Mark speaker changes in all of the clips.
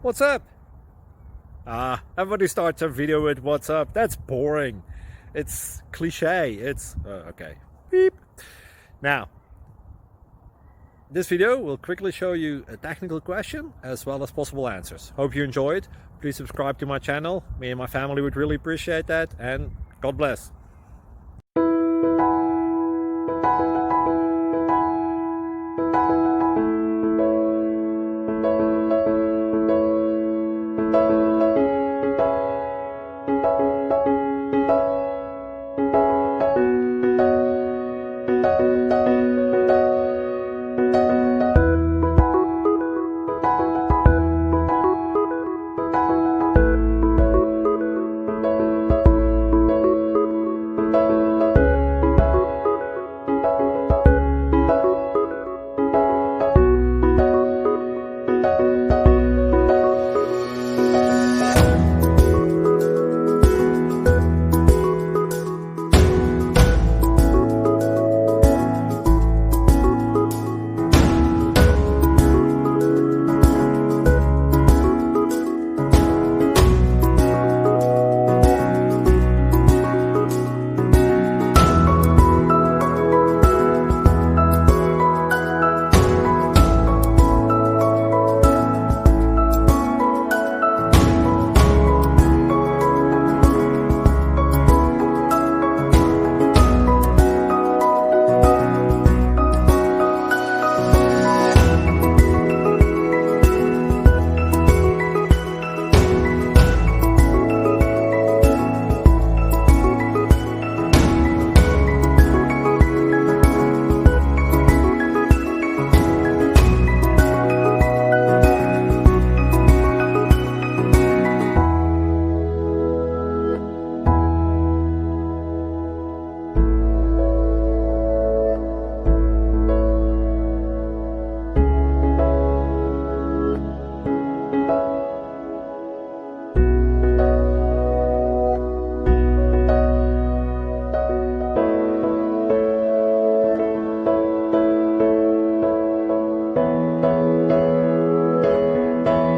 Speaker 1: What's up? Everybody starts a video with what's up. That's boring. It's cliche. It's okay. Beep. Now, this video will quickly show you a technical question as well as possible answers. Hope you enjoyed. Please subscribe to my channel. Me and my family would really appreciate that, and God bless.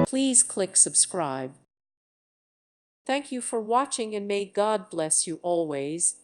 Speaker 2: Please click subscribe. Thank you for watching and may God bless you always.